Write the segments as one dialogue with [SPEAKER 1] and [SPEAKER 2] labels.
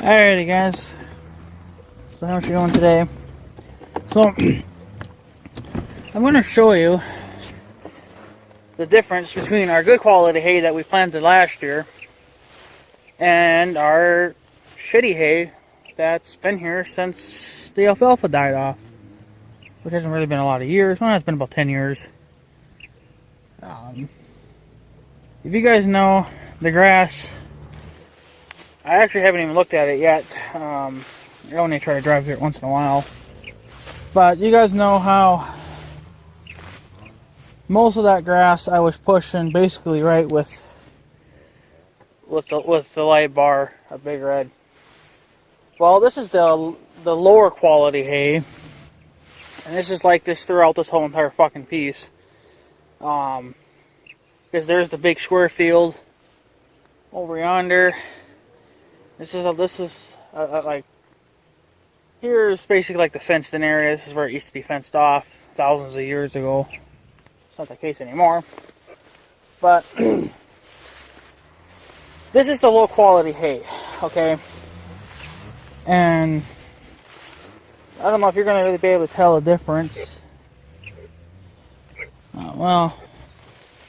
[SPEAKER 1] Alrighty guys, so how's it going today? So, I'm going to show you the difference between our good quality hay that we planted last year and our shitty hay that's been here since the alfalfa died off, which hasn't really been a lot of years. Well, it's been about 10 years. If you guys know the grass, I actually haven't even looked at it yet. I only try to drive through it once in a while. But you guys know how most of that grass I was pushing basically right with the light bar, a big red. Well, this is the lower quality hay, and this is like this throughout this whole entire fucking piece. Because there's the big square field over yonder. This is like, here's basically like the fenced in area. This is where it used to be fenced off thousands of years ago. It's not the case anymore. But this is the low quality hay, okay? And I don't know if you're going to really be able to tell the difference. Well,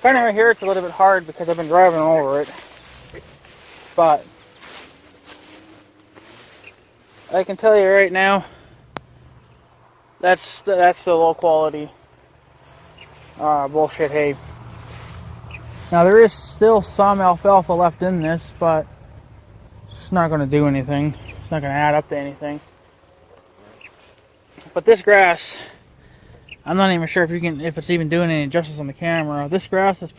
[SPEAKER 1] kind of right here it's a little bit hard because I've been driving over it. But I can tell you right now, that's the low quality bullshit hay. Now there is still some alfalfa left in this, but it's not going to do anything. It's not going to add up to anything. But this grass, I'm not even sure if it's even doing any justice on the camera. This grass is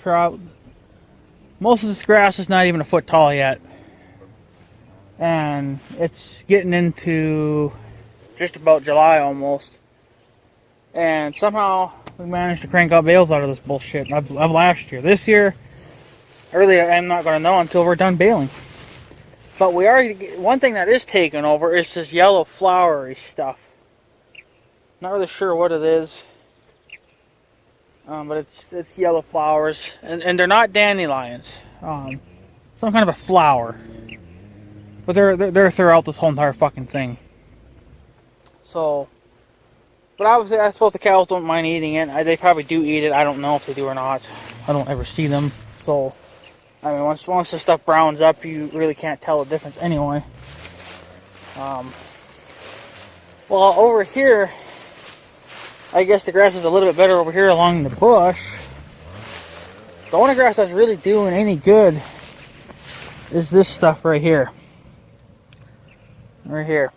[SPEAKER 1] most of this grass is not even a foot tall yet. And it's getting into just about July almost. And somehow we managed to crank out bales out of this bullshit of last year. This year, I'm not going to know until we're done baling. But one thing that is taking over is this yellow flowery stuff. Not really sure what it is. But it's yellow flowers. And they're not dandelions. Some kind of a flower. But they're throughout this whole entire fucking thing. So, but obviously I suppose the cows don't mind eating it. They probably do eat it. I don't know if they do or not. I don't ever see them. So, I mean, once the stuff browns up, you really can't tell the difference anyway. Well, over here, I guess the grass is a little bit better over here along the bush. The only grass that's really doing any good is this stuff right here. Right here.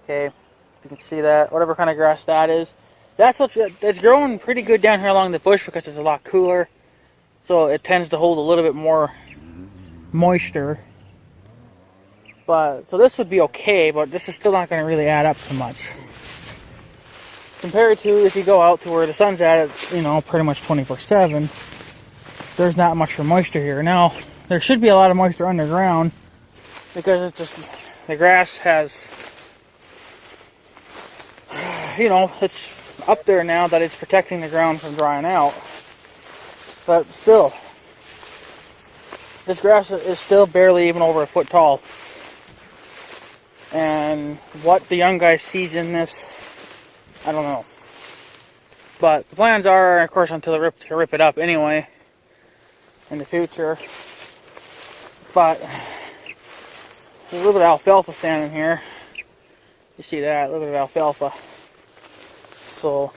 [SPEAKER 1] Okay, you can see that. Whatever kind of grass that is. It's growing pretty good down here along the bush because it's a lot cooler. So it tends to hold a little bit more moisture. So this would be okay, but this is still not going to really add up so much. Compared to if you go out to where the sun's at, pretty much 24/7, there's not much for moisture here. Now, there should be a lot of moisture underground because the grass has, it's up there now that it's protecting the ground from drying out. But still, this grass is still barely even over a foot tall. And what the young guy sees in this, I don't know. But the plans are, of course, to rip it up anyway in the future. But there's a little bit of alfalfa standing here. You see that, a little bit of alfalfa. So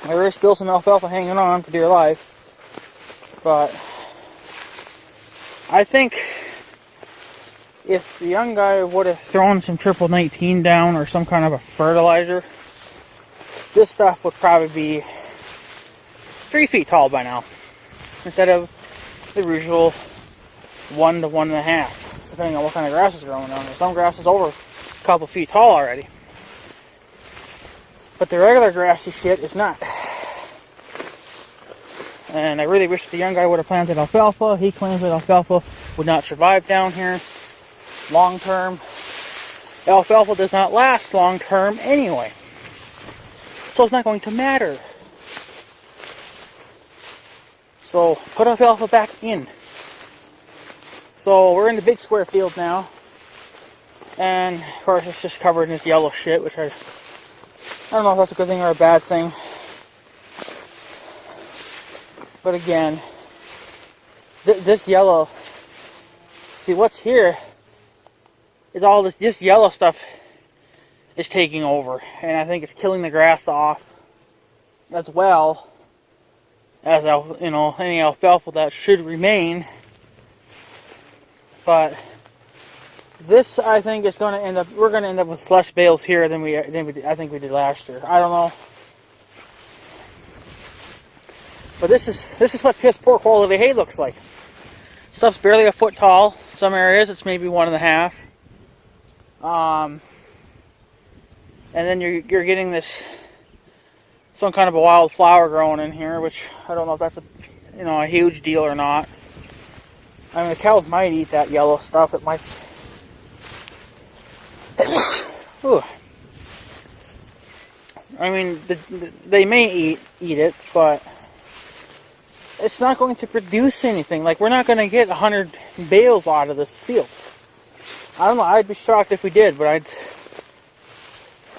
[SPEAKER 1] there is still some alfalfa hanging on for dear life. But I think if the young guy would have thrown some triple 19 down or some kind of a fertilizer, this stuff would probably be 3 feet tall by now, instead of the usual 1 to 1.5, depending on what kind of grass is growing on there. Some grass is over a couple feet tall already. But the regular grassy shit is not. And I really wish the young guy would have planted alfalfa. He claims that alfalfa would not survive down here long term. Alfalfa does not last long term anyway. So it's not going to matter. So put alfalfa back in. So we're in the big square field now. And of course it's just covered in this yellow shit, which I don't know if that's a good thing or a bad thing. But again, this yellow, see what's here is all this yellow stuff is taking over. And I think it's killing the grass off as well as, any alfalfa that should remain. But this, I think, is going to end up. We're going to end up with less bales here than I think we did last year. I don't know, but this is what piss poor quality hay looks like. Stuff's barely a foot tall. Some areas it's maybe 1.5. And then you're getting this some kind of a wild flower growing in here, which I don't know if that's a huge deal or not. I mean, the cows might eat that yellow stuff. It might. Ooh. I mean, they may eat it, but it's not going to produce anything. Like, we're not going to get 100 bales out of this field. I don't know. I'd be shocked if we did, but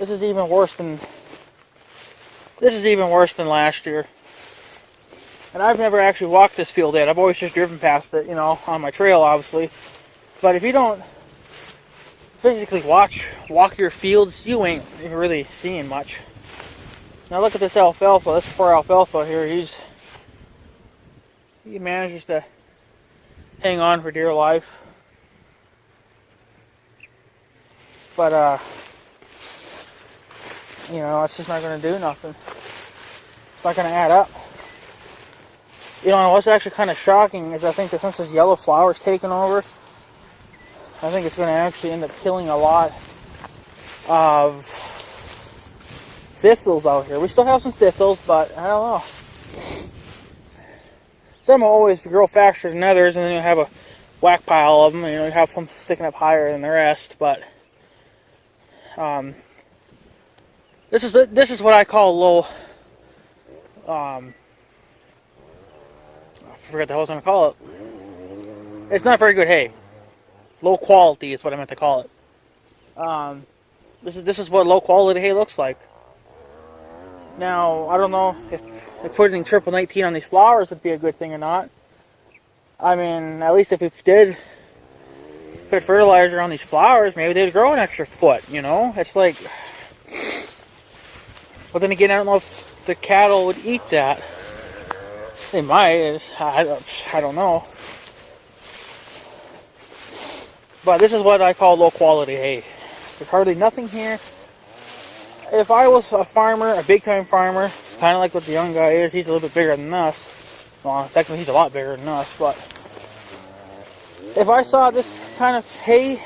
[SPEAKER 1] this is even worse than last year. And I've never actually walked this field yet. I've always just driven past it, on my trail, obviously. But if you don't physically walk your fields, you ain't really seeing much. Now look at this alfalfa. This poor alfalfa here. He manages to hang on for dear life. But it's just not going to do nothing. It's not going to add up. And what's actually kind of shocking is I think that since this yellow flower's taken over, I think it's going to actually end up killing a lot of thistles out here. We still have some thistles, but I don't know. Some will always grow faster than others, and then you have a whack pile of them. You have some sticking up higher than the rest. But this is what I call low. I forget the hell I was going to call it. It's not very good hay. Low quality is what I meant to call it. This is what low quality hay looks like. Now, I don't know if putting triple 19 on these flowers would be a good thing or not. I mean, at least if we did put fertilizer on these flowers, maybe they'd grow an extra foot, It's like... But then again, I don't know if the cattle would eat that. They might. I don't know. But this is what I call low quality hay. There's hardly nothing here. If I was a farmer, a big time farmer, kind of like what the young guy is, he's a little bit bigger than us. Well, technically he's a lot bigger than us, but if I saw this kind of hay,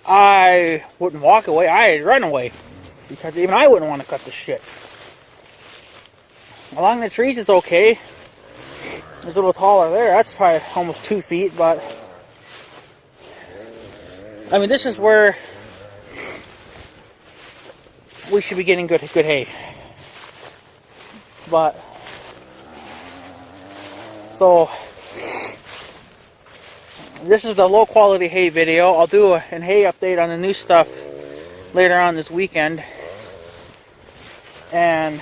[SPEAKER 1] I wouldn't walk away, I'd run away. Because even I wouldn't want to cut this shit. Along the trees it's okay. It's a little taller there. That's probably almost 2 feet, but I mean, this is where we should be getting good hay. But so this is the low quality hay video. I'll do an hay update on the new stuff later on this weekend, and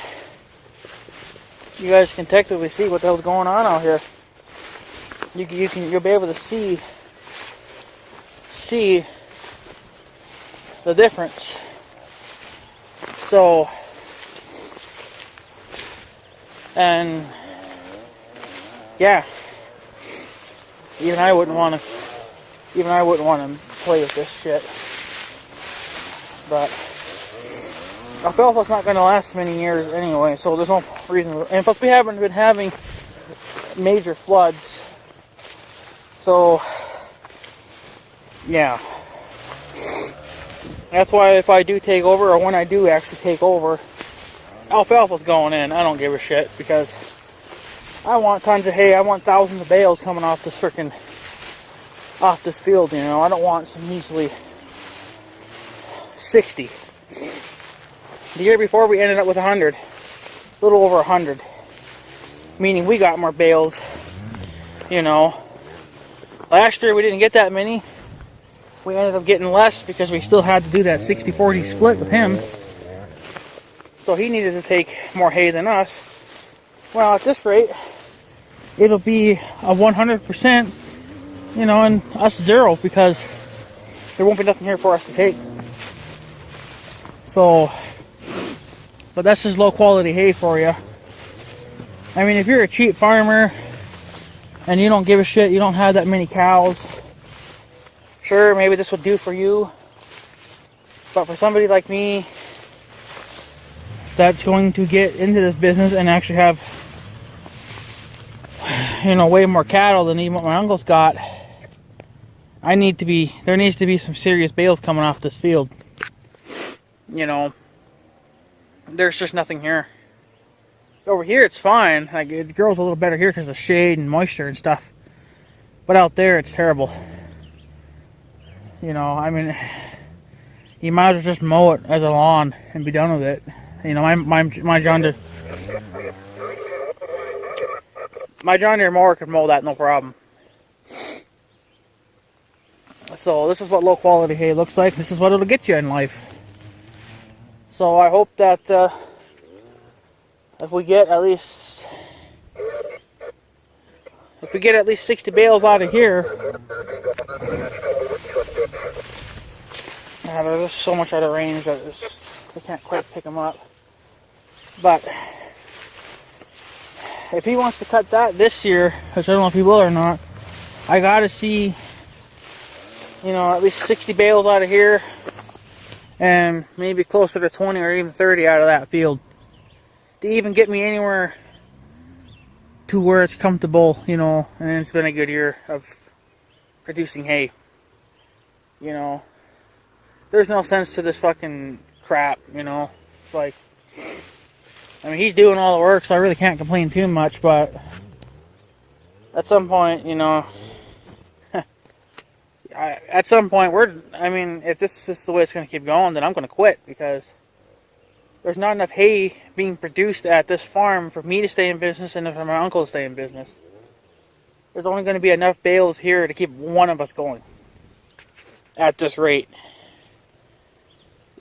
[SPEAKER 1] you guys can technically see what the hell's going on out here. You'll be able to see the difference. So, and yeah, even I wouldn't want to play with this shit. But alfalfa's not going to last many years anyway, so there's no reason. And plus, we haven't been having major floods, so yeah. That's why if I do take over, or when I do actually take over, alfalfa's going in. I don't give a shit, because I want tons of hay. I want thousands of bales coming off this field. I don't want some measly 60. The year before we ended up with 100, a little over 100, meaning we got more bales, Last year we didn't get that many. We ended up getting less because we still had to do that 60-40 split with him. So he needed to take more hay than us. Well, at this rate, it'll be a 100%, you know, and us 0 because there won't be nothing here for us to take. So, but that's just low quality hay for you. I mean, if you're a cheap farmer and you don't give a shit, you don't have that many cows, sure, maybe this would do for you. But for somebody like me that's going to get into this business and actually have, you know, way more cattle than even what my uncle's got, there needs to be some serious bales coming off this field. You know, there's just nothing here. Over here it's fine. Like, it grows a little better here because of shade and moisture and stuff. But out there it's terrible. You know, I mean, you might as well just mow it as a lawn and be done with it. You know, my John Deere mower could mow that no problem. So this is what low quality hay looks like. This is what it'll get you in life. So I hope that if we get at least 60 bales out of here. There's just so much out of range that I can't quite pick them up. But if he wants to cut that this year, which I don't know if he will or not, I gotta see, you know, at least 60 bales out of here and maybe closer to 20 or even 30 out of that field to even get me anywhere to where it's comfortable, you know, and it's been a good year of producing hay. You know, there's no sense to this fucking crap, you know. It's like, I mean, he's doing all the work, so I really can't complain too much, but at some point, you know, at some point, if this is the way it's going to keep going, then I'm going to quit, because there's not enough hay being produced at this farm for me to stay in business and for my uncle to stay in business. There's only going to be enough bales here to keep one of us going at this rate.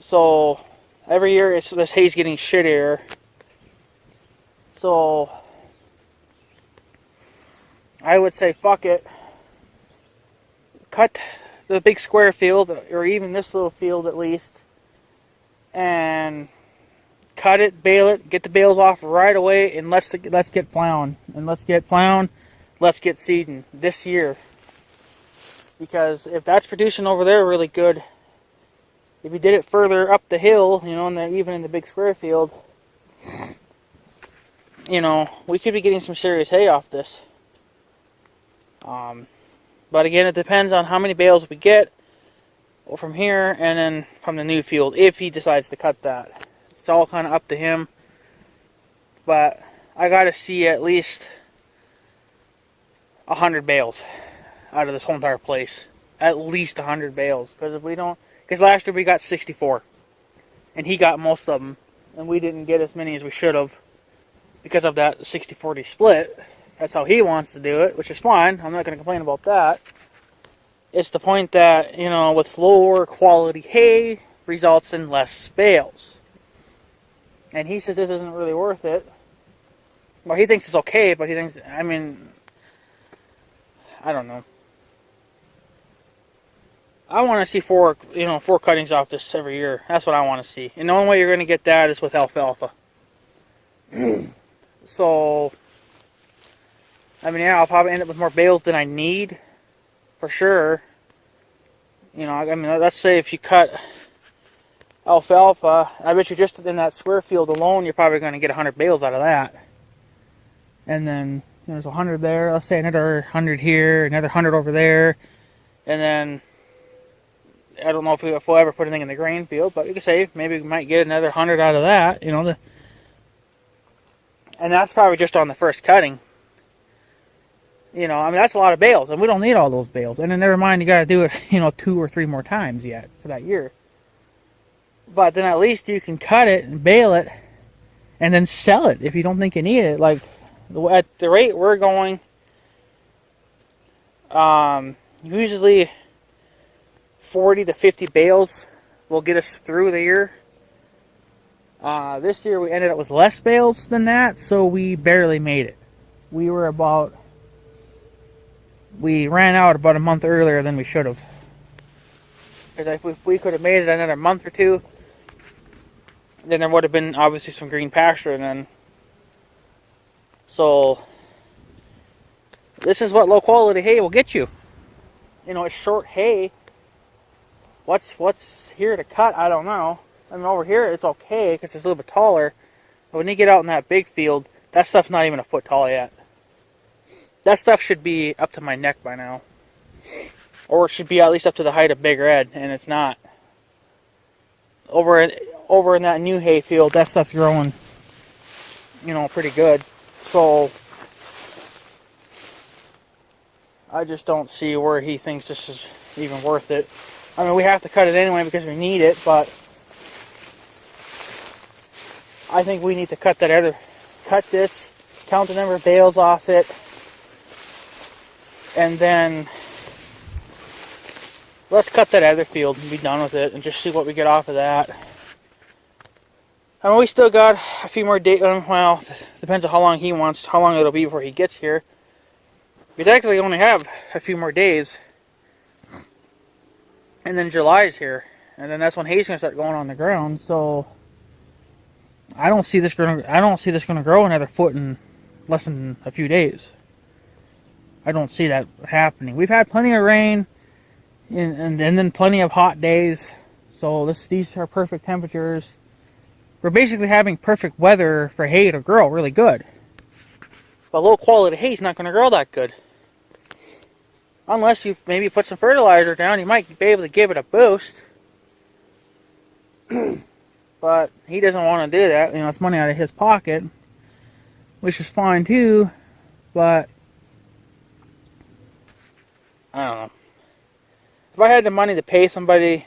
[SPEAKER 1] So every year this hay's getting shittier. So I would say fuck it. Cut the big square field, or even this little field at least, and cut it, bale it, get the bales off right away, and let's get plowing. And let's get seeding this year. Because if that's producing over there really good, if you did it further up the hill, you know, and even in the big square field, you know, we could be getting some serious hay off this. But again, it depends on how many bales we get from here and then from the new field, if he decides to cut that. It's all kind of up to him. But I got to see at least 100 bales out of this whole entire place. At least 100 bales. Because if we don't... Because last year we got 64. And he got most of them. And we didn't get as many as we should have. Because of that 60-40 split. That's how he wants to do it, which is fine. I'm not going to complain about that. It's the point that, you know, with lower quality hay results in less bales. And he says this isn't really worth it. Well, he thinks it's okay, but he thinks, I mean, I don't know. I want to see four cuttings off this every year. That's what I want to see. And the only way you're going to get that is with alfalfa. So, I mean, yeah, I'll probably end up with more bales than I need, for sure. You know, I mean, let's say if you cut alfalfa, I bet you just in that square field alone, you're probably going to get 100 bales out of that. And then there's 100 there. Let's say another 100 here, another 100 over there, and then I don't know if we'll ever put anything in the grain field, but you could say maybe we might get another 100 out of that. You know, and that's probably just on the first cutting. You know, I mean, that's a lot of bales, and we don't need all those bales. And then never mind, you got to do it, you know, 2 or 3 more times yet for that year. But then at least you can cut it and bale it, and then sell it if you don't think you need it. Like, at the rate we're going, Usually 40 to 50 bales will get us through the year. This year we ended up with less bales than that, so we barely made it. We ran out about a month earlier than we should have. Because if we could have made it another month or two, then there would have been obviously some green pasture, and then so this is what low quality hay will get you. You know, it's short hay. What's here to cut? I don't know. I mean, over here it's okay because it's a little bit taller. But when you get out in that big field, that stuff's not even a foot tall yet. That stuff should be up to my neck by now. Or it should be at least up to the height of Big Red, and it's not. Over in that new hay field, that stuff's growing, you know, pretty good. So I just don't see where he thinks this is even worth it. I mean, we have to cut it anyway because we need it, but I think we need to cut this, count the number of bales off it, and then let's cut that other field and be done with it and just see what we get off of that. I mean, we still got a few more days. Well, depends on how long he wants, how long it'll be before he gets here. We technically only have a few more days. And then July's here. And then that's when hay's gonna start going on the ground. So I don't see this gonna grow another foot in less than a few days. I don't see that happening. We've had plenty of rain and then plenty of hot days. So these are perfect temperatures. We're basically having perfect weather for hay to grow really good. But low quality hay is not going to grow that good. Unless you maybe put some fertilizer down, you might be able to give it a boost. But he doesn't want to do that. You know, it's money out of his pocket, which is fine too. But I don't know. If I had the money to pay somebody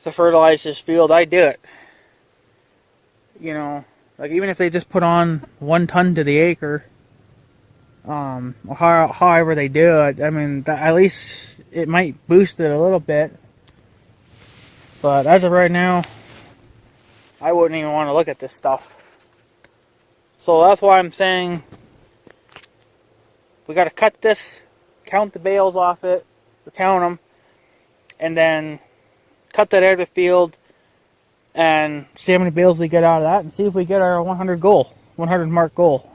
[SPEAKER 1] to fertilize this field, I'd do it. You know, like even if they just put on 1 ton to the acre, or however they do it, I mean, at least it might boost it a little bit. But as of right now, I wouldn't even want to look at this stuff. So that's why I'm saying we got to cut this, count the bales off it, count them, and then cut that other field and see how many bales we get out of that and see if we get our 100 mark goal.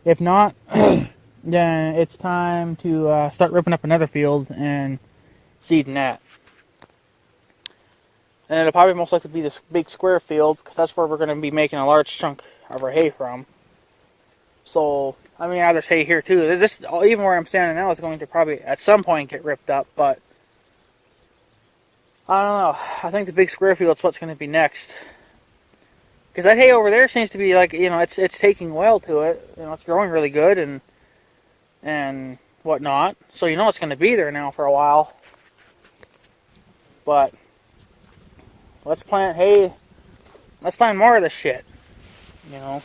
[SPEAKER 1] If not, then it's time to start ripping up another field and seeding that. And it'll probably most likely be this big square field because that's where we're going to be making a large chunk of our hay from. So, I mean, there's hay here too. This, even where I'm standing now, is going to probably at some point get ripped up, but I don't know. I think the big square field is what's going to be next. Because that hay over there seems to be like, you know, it's taking well to it. You know, it's growing really good and whatnot. So you know it's going to be there now for a while. But let's plant hay. Let's plant more of this shit. You know.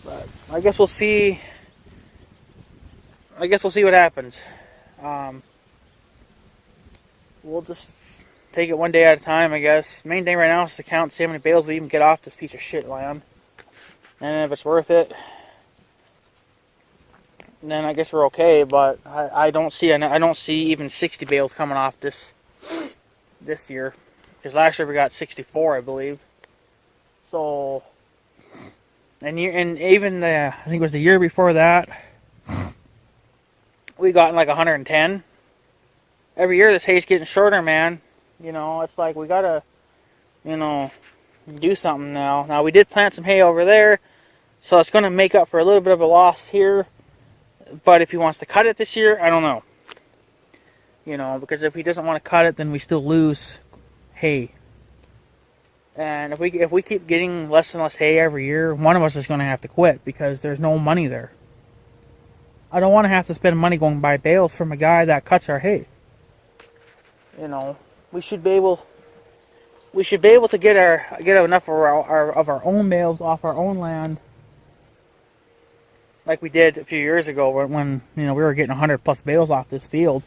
[SPEAKER 1] But I guess we'll see. What happens. We'll just take it one day at a time, I guess. Main thing right now is to count, see how many bales we even get off this piece of shit land. And if it's worth it, then I guess we're okay. But I don't see even 60 bales coming off this year. Because last year we got 64, I believe. So, and even I think it was the year before that, we got like 110. Every year this hay's getting shorter, man. You know, it's like we gotta, you know, do something now. Now we did plant some hay over there, so it's gonna make up for a little bit of a loss here. But if he wants to cut it this year, I don't know. You know, because if he doesn't want to cut it, then we still lose hay. And if we keep getting less and less hay every year, one of us is gonna have to quit because there's no money there. I don't want to have to spend money going buy bales from a guy that cuts our hay. You know, we should be able to get enough of our own bales off our own land like we did a few years ago when you know, we were getting 100 plus bales off this field,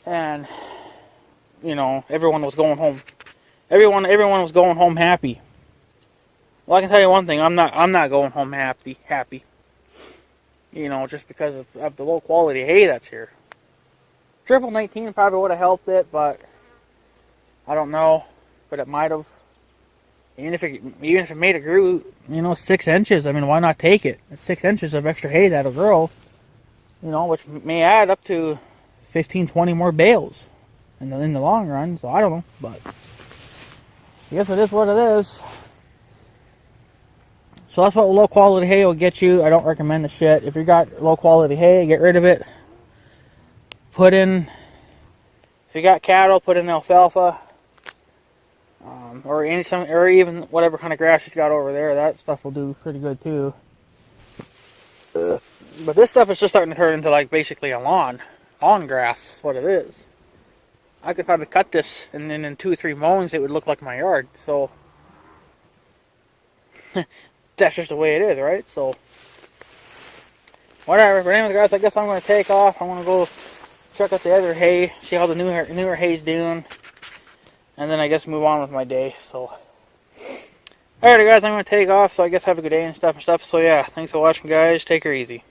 [SPEAKER 1] and you know, everyone was going home. Everyone was going home happy. Well, I can tell you one thing: I'm not going home happy. You know, just because of the low quality hay that's here. Triple 19 probably would have helped it, but I don't know. But it might have. Even if it made it grew, you know, 6 inches. I mean, why not take it? It's 6 inches of extra hay that'll grow. You know, which may add up to 15, 20 more bales in the long run. So I don't know, but I guess it is what it is. So that's what low quality hay will get you. I don't recommend the shit. If you got low quality hay, get rid of it. Put in, if you got cattle, put in alfalfa, or even whatever kind of grass you got over there. That stuff will do pretty good too. But this stuff is just starting to turn into like basically a lawn grass. That's what it is. I could probably cut this, and then in 2 or 3 mowings, it would look like my yard. So that's just the way it is, right? So whatever. But anyways, guys, I guess I'm going to take off. I want to go check out the other hay, see how the newer hay's doing, and then I guess move on with my day. So alright, guys, I'm going to take off. So I guess have a good day and stuff. So yeah, thanks for watching, guys. Take her easy.